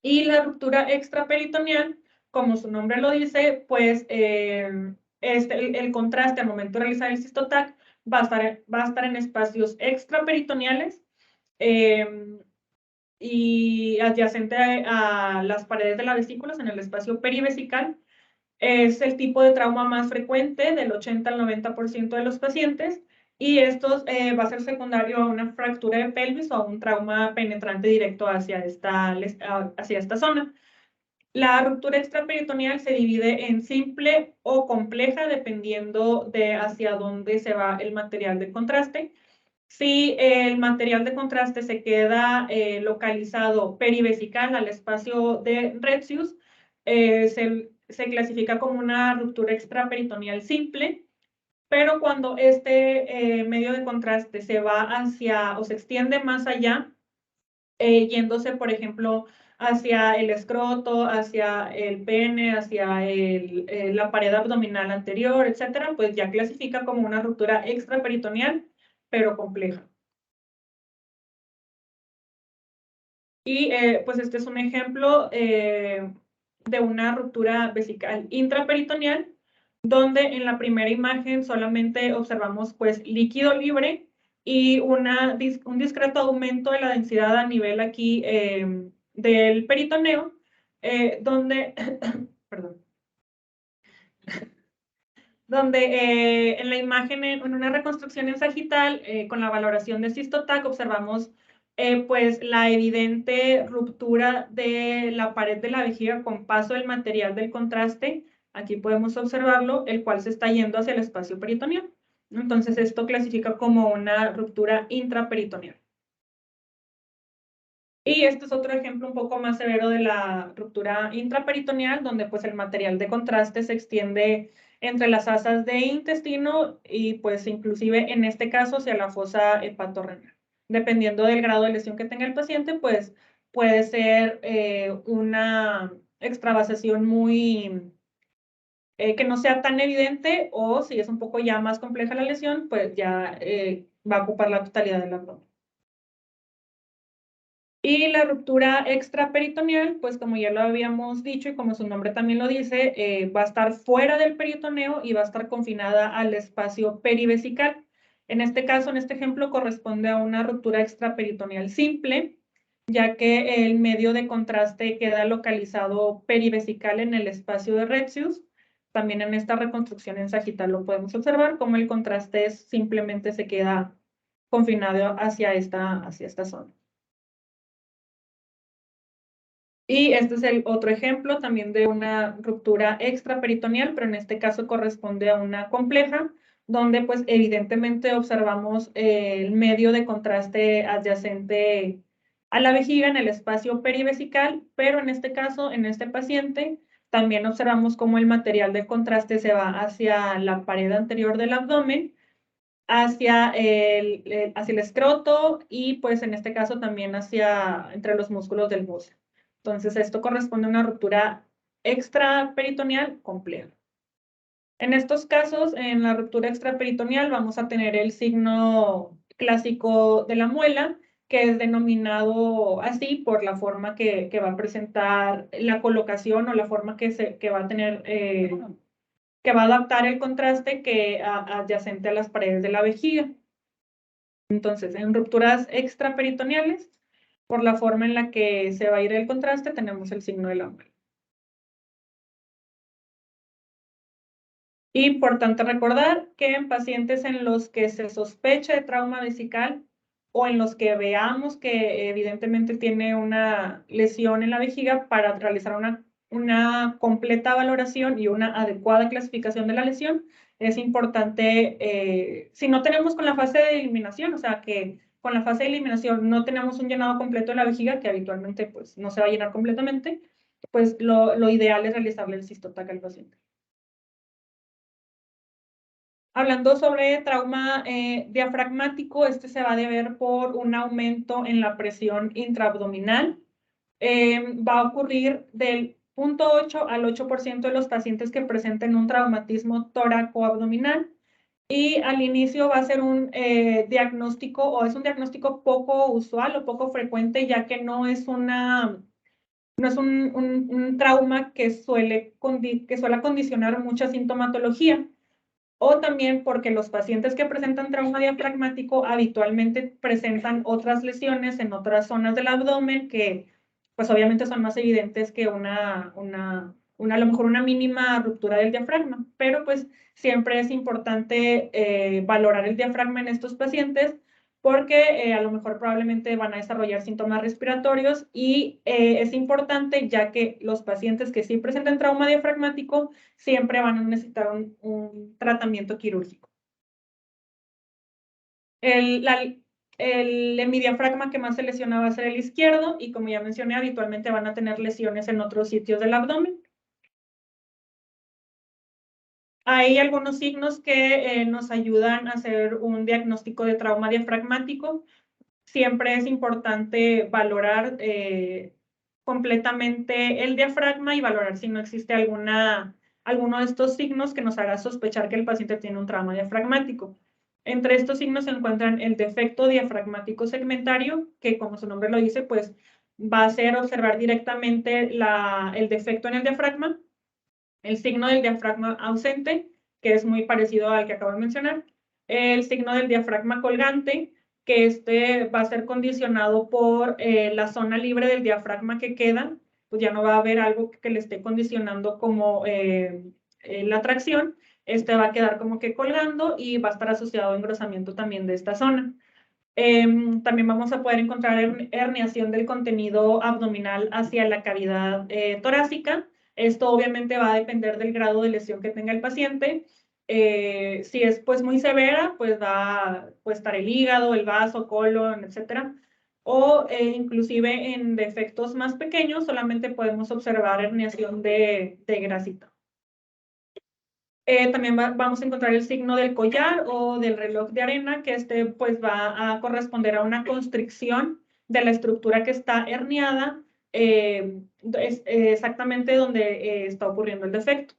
Y la ruptura extraperitoneal, como su nombre lo dice, pues el contraste al momento de realizar el cystotac va a estar en espacios extraperitoneales y adyacente a las paredes de la vesícula, en el espacio perivesical. Es el tipo de trauma más frecuente del 80 al 90% de los pacientes, y esto va a ser secundario a una fractura de pelvis o a un trauma penetrante directo hacia esta zona. La ruptura extraperitoneal se divide en simple o compleja dependiendo de hacia dónde se va el material de contraste. Si el material de contraste se queda localizado perivesical al espacio de Retzius, se clasifica como una ruptura extraperitoneal simple, pero cuando este medio de contraste se va hacia o se extiende más allá, yéndose, por ejemplo, hacia el escroto, hacia el pene, hacia la pared abdominal anterior, etcétera, pues ya clasifica como una ruptura extraperitoneal, pero compleja. Y pues este es un ejemplo de una ruptura vesical intraperitoneal, donde en la primera imagen solamente observamos pues líquido libre y un discreto aumento de la densidad a nivel aquí del peritoneo, donde, perdón, donde en la imagen, en una reconstrucción en sagital, con la valoración de cystotac, observamos pues la evidente ruptura de la pared de la vejiga con paso del material del contraste. Aquí podemos observarlo, el cual se está yendo hacia el espacio peritoneal. Entonces esto clasifica como una ruptura intraperitoneal. Y este es otro ejemplo un poco más severo de la ruptura intraperitoneal, donde pues el material de contraste se extiende entre las asas de intestino y pues inclusive en este caso hacia la fosa hepatorrenal. Dependiendo del grado de lesión que tenga el paciente, pues puede ser una extravasación muy que no sea tan evidente, o si es un poco ya más compleja la lesión, pues ya va a ocupar la totalidad del abdomen. Y la ruptura extraperitoneal, pues como ya lo habíamos dicho y como su nombre también lo dice, va a estar fuera del peritoneo y va a estar confinada al espacio perivesical. En este caso, en este ejemplo, corresponde a una ruptura extraperitoneal simple, ya que el medio de contraste queda localizado perivesical en el espacio de Retzius. También en esta reconstrucción en sagital lo podemos observar, como el contraste simplemente se queda confinado hacia esta zona. Y este es el otro ejemplo también de una ruptura extraperitoneal, pero en este caso corresponde a una compleja, donde pues evidentemente observamos el medio de contraste adyacente a la vejiga en el espacio perivesical, pero en este caso, en este paciente, también observamos cómo el material de contraste se va hacia la pared anterior del abdomen, hacia el escroto y pues en este caso también hacia entre los músculos del busto. Entonces esto corresponde a una ruptura extraperitoneal compleja. En estos casos, en la ruptura extraperitoneal vamos a tener el signo clásico de la muela, que es denominado así por la forma que va a presentar la colocación o la forma que va a tener que va a adaptar el contraste adyacente a las paredes de la vejiga. Entonces, en rupturas extraperitoneales, por la forma en la que se va a ir el contraste, tenemos el signo del ángulo. Importante recordar que en pacientes en los que se sospeche de trauma vesical o en los que veamos que evidentemente tiene una lesión en la vejiga, para realizar una completa valoración y una adecuada clasificación de la lesión, es importante, si no tenemos con la fase de eliminación, o sea que con la fase de eliminación no tenemos un llenado completo de la vejiga, que habitualmente pues, no se va a llenar completamente, pues lo ideal es realizarle el cistotac al paciente. Hablando sobre trauma diafragmático, este se va a deber por un aumento en la presión intraabdominal. Va a ocurrir del 0.8 al 8% de los pacientes que presenten un traumatismo tóraco-abdominal. Y al inicio va a ser un diagnóstico, o es un diagnóstico poco usual o poco frecuente, ya que no es un trauma que suele condicionar mucha sintomatología. O también porque los pacientes que presentan trauma diafragmático habitualmente presentan otras lesiones en otras zonas del abdomen que, pues obviamente son más evidentes que a lo mejor una mínima ruptura del diafragma. Pero pues siempre es importante valorar el diafragma en estos pacientes, porque a lo mejor probablemente van a desarrollar síntomas respiratorios y es importante, ya que los pacientes que sí presentan trauma diafragmático siempre van a necesitar un tratamiento quirúrgico. El hemidiafragma que más se lesiona va a ser el izquierdo y, como ya mencioné, habitualmente van a tener lesiones en otros sitios del abdomen. Hay algunos signos que nos ayudan a hacer un diagnóstico de trauma diafragmático. Siempre es importante valorar completamente el diafragma y valorar si no existe alguno de estos signos que nos haga sospechar que el paciente tiene un trauma diafragmático. Entre estos signos se encuentran el defecto diafragmático segmentario, que como su nombre lo dice, pues va a ser observar directamente el defecto en el diafragma, el signo del diafragma ausente, que es muy parecido al que acabo de mencionar, el signo del diafragma colgante, que este va a ser condicionado por la zona libre del diafragma que queda, pues ya no va a haber algo que le esté condicionando como la tracción, este va a quedar como que colgando y va a estar asociado a engrosamiento también de esta zona. También vamos a poder encontrar herniación del contenido abdominal hacia la cavidad torácica. Esto obviamente va a depender del grado de lesión que tenga el paciente. Si es pues muy severa, pues va a estar el hígado, el vaso, colon, etcétera. O inclusive en defectos más pequeños solamente podemos observar herniación de grasita. También vamos a encontrar el signo del collar o del reloj de arena, que este pues va a corresponder a una constricción de la estructura que está herniada, exactamente donde está ocurriendo el defecto.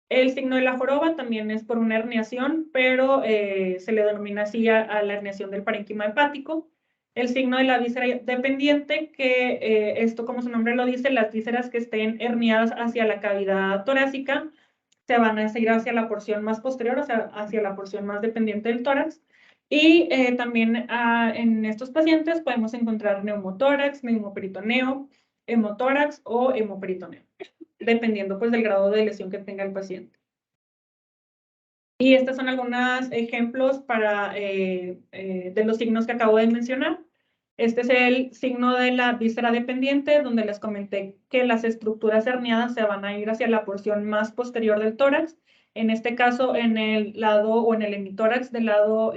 El signo de la joroba también es por una herniación, pero se le denomina así a la herniación del parénquima hepático. El signo de la víscera dependiente, que esto, como su nombre lo dice, las vísceras que estén herniadas hacia la cavidad torácica se van a seguir hacia la porción más posterior, o sea, hacia la porción más dependiente del tórax. Y también en estos pacientes podemos encontrar neumotórax, neumoperitoneo, hemotórax o hemoperitoneo, dependiendo pues del grado de lesión que tenga el paciente. Y estos son algunos ejemplos de los signos que acabo de mencionar. Este es el signo de la víscera dependiente, donde les comenté que las estructuras herniadas se van a ir hacia la porción más posterior del tórax. En este caso, en el lado o en el hemitórax del lado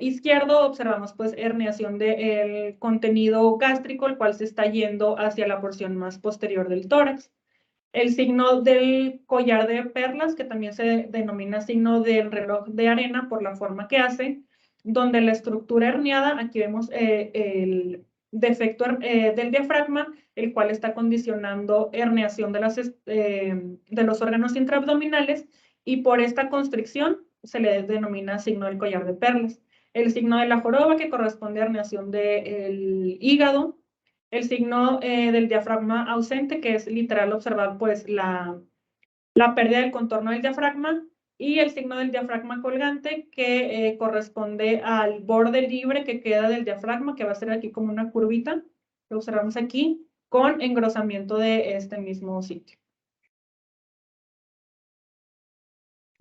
izquierdo, observamos pues herniación del contenido gástrico, el cual se está yendo hacia la porción más posterior del tórax. El signo del collar de perlas, que también se denomina signo del reloj de arena por la forma que hace, donde la estructura herniada, aquí vemos el defecto del diafragma, el cual está condicionando herniación de los órganos intraabdominales, y por esta constricción se le denomina signo del collar de perlas. El signo de la joroba, que corresponde a herniación del hígado. El signo del diafragma ausente, que es literal observar pues la pérdida del contorno del diafragma. y el signo del diafragma colgante, que corresponde al borde libre que queda del diafragma, que va a ser aquí como una curvita, lo observamos aquí, con engrosamiento de este mismo sitio.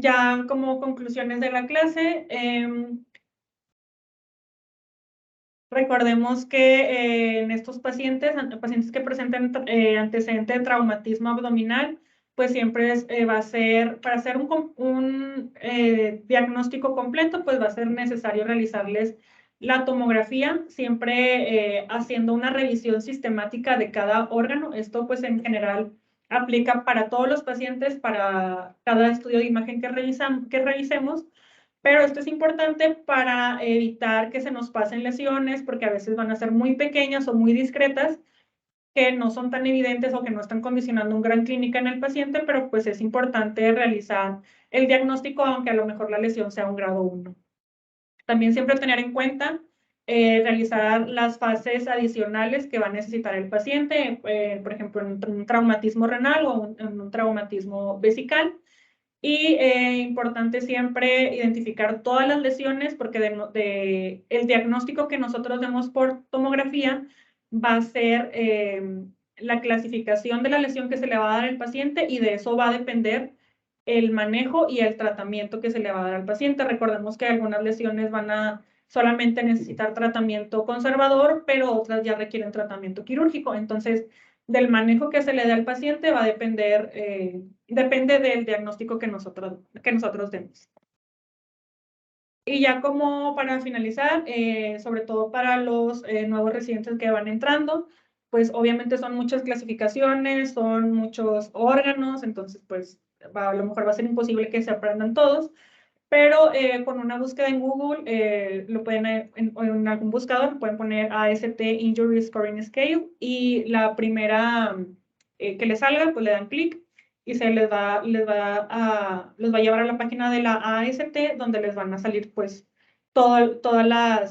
Ya como conclusiones de la clase, recordemos que en estos pacientes que presenten antecedente de traumatismo abdominal, pues siempre va a ser, para hacer un diagnóstico completo, pues va a ser necesario realizarles la tomografía, siempre haciendo una revisión sistemática de cada órgano. Esto pues en general aplica para todos los pacientes, para cada estudio de imagen que revisemos, pero esto es importante para evitar que se nos pasen lesiones, porque a veces van a ser muy pequeñas o muy discretas, que no son tan evidentes o que no están condicionando un gran clínica en el paciente, pero pues es importante realizar el diagnóstico, aunque a lo mejor la lesión sea un grado 1. También siempre tener en cuenta realizar las fases adicionales que va a necesitar el paciente, por ejemplo, en un traumatismo renal o en un traumatismo vesical. Y importante siempre identificar todas las lesiones, porque el diagnóstico que nosotros demos por tomografía va a ser la clasificación de la lesión que se le va a dar al paciente, y de eso va a depender el manejo y el tratamiento que se le va a dar al paciente. Recordemos que algunas lesiones van a solamente necesitar tratamiento conservador, pero otras ya requieren tratamiento quirúrgico. Entonces, del manejo que se le dé al paciente va a depender, depende del diagnóstico que nosotros demos. Y ya como para finalizar, sobre todo para los nuevos residentes que van entrando, pues obviamente son muchas clasificaciones, son muchos órganos, entonces pues a lo mejor va a ser imposible que se aprendan todos, pero con una búsqueda en Google, lo pueden en algún buscador, pueden poner AST Injury Scoring Scale, y la primera que les salga, pues le dan clic y les va a llevar a la página de la AST, donde les van a salir pues todas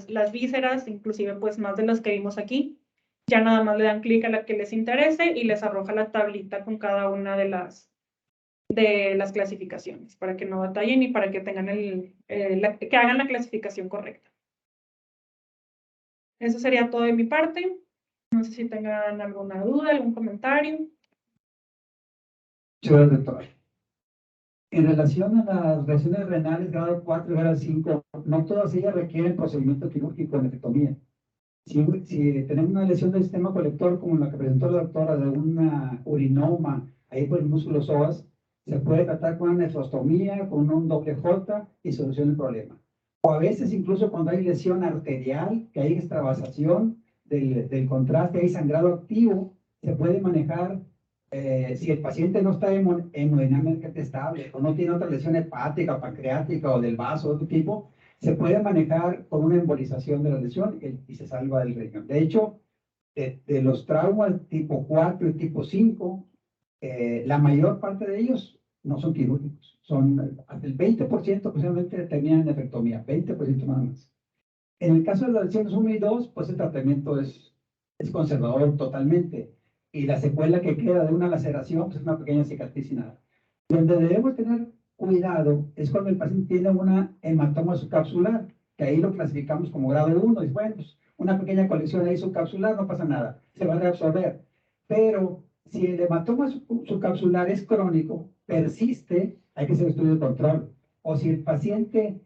las vísceras, inclusive pues más de las que vimos aquí. Ya nada más le dan clic a la que les interese y les arroja la tablita con cada una de las clasificaciones, para que no batallen y para que tengan que hagan la clasificación correcta. Eso sería todo de mi parte. No sé si tengan alguna duda, algún comentario. Muchas gracias, doctor. En relación a las lesiones renales grado 4 y grado 5, no todas ellas requieren procedimiento quirúrgico de nefrectomía. Si tenemos una lesión del sistema colector, como la que presentó la doctora, de una urinoma ahí por el músculo psoas, se puede tratar con una nefrostomía, con un doble J y soluciona el problema. O a veces, incluso cuando hay lesión arterial, que hay extravasación del contraste, hay sangrado activo, se puede manejar. Si el paciente no está hemodinámicamente estable o no tiene otra lesión hepática, pancreática o del vaso de otro tipo, se puede manejar con una embolización de la lesión y se salva del riñón. De hecho, de los traumas tipo 4 y tipo 5, la mayor parte de ellos no son quirúrgicos. Son hasta el 20% posiblemente terminan en nefrectomía, 20% nada más. En el caso de las lesiones 1 y 2, pues el tratamiento es conservador totalmente. Y la secuela que queda de una laceración, pues es una pequeña cicatriz y nada. Donde debemos tener cuidado es cuando el paciente tiene una hematoma subcapsular, que ahí lo clasificamos como grado 1, y bueno, pues una pequeña colección ahí subcapsular, no pasa nada, se va a reabsorber. Pero si el hematoma subcapsular es crónico, persiste, hay que hacer estudio de control. O si el paciente,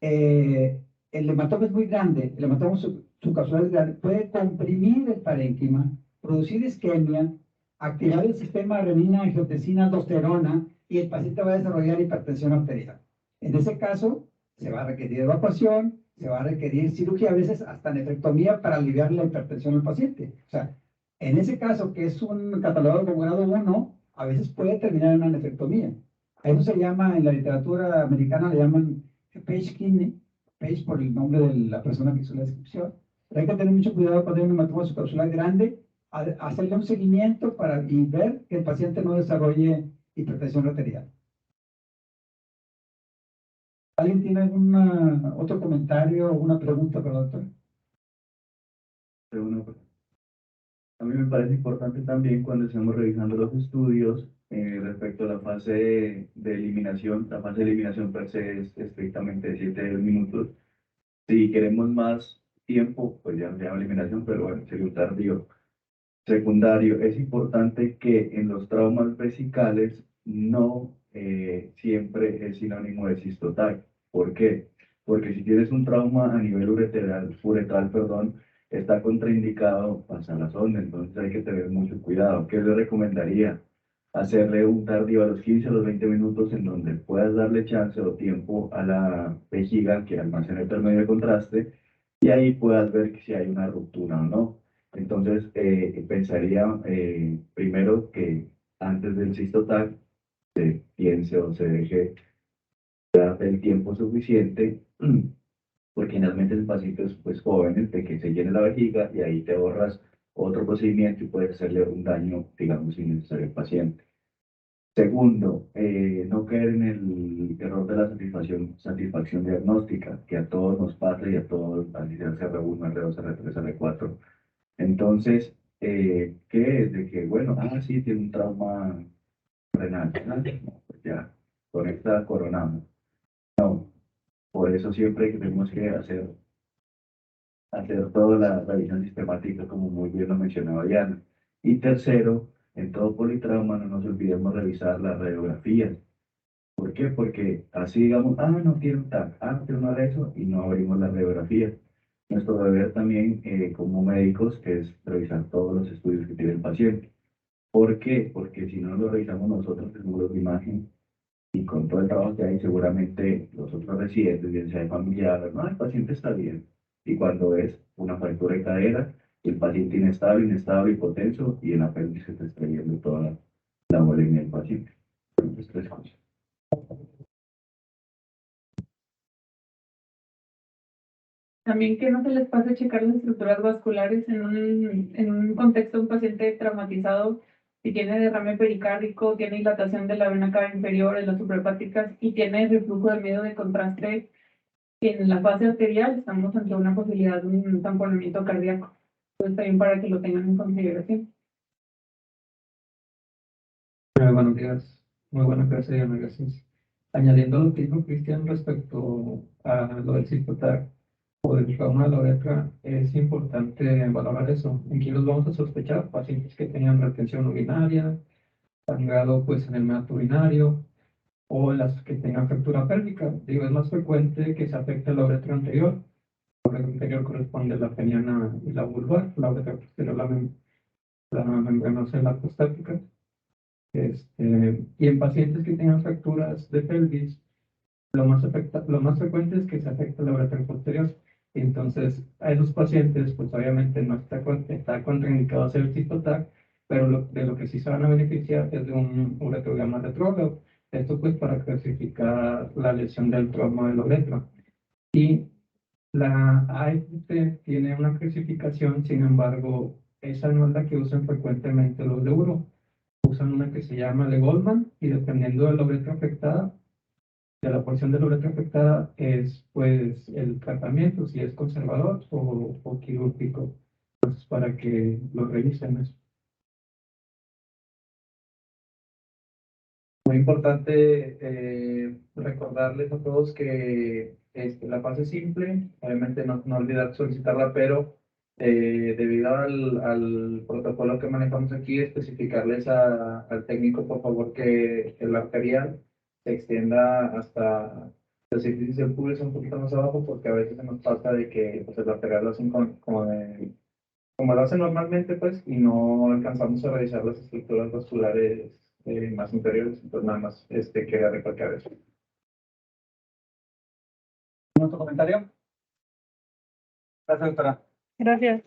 el hematoma es muy grande, el hematoma subcapsular es grande, puede comprimir el parénquima, producir isquemia, activar el sistema renina, angiotensina, aldosterona, y el paciente va a desarrollar hipertensión arterial. En ese caso, se va a requerir evacuación, se va a requerir cirugía, a veces hasta nefrectomía para aliviar la hipertensión al paciente. O sea, en ese caso, que es un catalogado como grado 1, a veces puede terminar en una nefrectomía. A eso se llama, en la literatura americana le llaman page kidney, page por el nombre de la persona que hizo la descripción. Pero hay que tener mucho cuidado cuando hay un hematoma subcapsular grande, hacerle un seguimiento y ver que el paciente no desarrolle hipertensión arterial. ¿Alguien tiene algún otro comentario o una pregunta para el doctor? A mí me parece importante también cuando estamos revisando los estudios respecto a la fase de eliminación. La fase de eliminación per se es estrictamente de 7 minutos. Si queremos más tiempo, pues ya no se llama eliminación, pero bueno, sería un tardío secundario. Es importante que en los traumas vesicales no siempre es sinónimo de cistotac. ¿Por qué? Porque si tienes un trauma a nivel uretral, perdón, está contraindicado pasar la sonda, entonces hay que tener mucho cuidado. ¿Qué le recomendaría? Hacerle un tardío a los 15 a los 20 minutos en donde puedas darle chance o tiempo a la vejiga que almacene el medio de contraste y ahí puedas ver que si hay una ruptura o no. Entonces, pensaría primero que antes del cistotac se piense o se deje el tiempo suficiente, porque generalmente en pacientes pues, jóvenes de que se llene la vejiga y ahí te ahorras otro procedimiento y puedes hacerle un daño, digamos, innecesario al paciente. Segundo, no caer en el error de la satisfacción diagnóstica, que a todos nos pasa y a todos, así sea CR1, R2, R3, R4. Entonces, ¿qué es? De que, bueno, sí, tiene un trauma renal. No, pues ya, con esta coronamos. No, por eso siempre tenemos que hacer toda la revisión sistemática, como muy bien lo mencionaba Diana. Y tercero, en todo politrauma no nos olvidemos revisar las radiografías. ¿Por qué? Porque así digamos, no tiene un TAC, no tiene un arresto y no abrimos la radiografía. Nuestro deber también como médicos es revisar todos los estudios que tiene el paciente. ¿Por qué? Porque si no lo revisamos nosotros, tenemos de imagen y con todo el trabajo que hay, seguramente los otros residentes, bien sea de familiar, no, el paciente está bien. Y cuando es una fractura de cadera, el paciente inestable, hipotenso y el apéndice se está viendo toda la bulimia del paciente. Entonces, tres cosas. También que no se les pase checar las estructuras vasculares en un contexto de un paciente traumatizado, si tiene derrame pericárdico, tiene dilatación de la vena cava inferior, en las suprahepáticas y tiene reflujo de medio de contraste en la fase arterial, estamos ante una posibilidad de un tamponamiento cardíaco. Entonces también para que lo tengan en consideración. Buenos días, muy buena clase, Diana, gracias. Añadiendo lo que dijo Cristian respecto a lo del cistotac o del trauma de la uretra, es importante valorar eso. ¿En quién los vamos a sospechar? Pacientes que tenían retención urinaria, sangrado pues en el meato urinario, o las que tengan fractura pélvica. Digo, es más frecuente que se afecte la uretra anterior. La uretra anterior corresponde a la peniana y la vulvar, la uretra posterior la membranosa y la prostática. Y en pacientes que tengan fracturas de pelvis, lo más frecuente es que se afecte la uretra posterior. Entonces, a esos pacientes, pues obviamente no está contraindicado hacer el cistotac, pero de lo que sí se van a beneficiar es de un uretrograma retrógrado. Esto pues para clasificar la lesión del trauma de la uretra. Y la AFP tiene una clasificación, sin embargo, esa no es la que usan frecuentemente los de uro. Usan una que se llama de Goldman y dependiendo de la uretra afectada, de la porción de la uretra afectada es pues el tratamiento, si es conservador o quirúrgico. Entonces, para que lo revisen eso. Muy importante recordarles a todos que la fase simple, obviamente no olvidar solicitarla, pero debido al protocolo que manejamos aquí, especificarles al técnico, por favor, que el arterial se extienda hasta los índices del pulso un poquito más abajo, porque a veces se nos pasa de que pues, el arterial lo hacen como lo hacen normalmente, pues, y no alcanzamos a revisar las estructuras vasculares más inferiores. Entonces, nada más quería recalcar eso. ¿Otro comentario? Gracias, doctora. Gracias.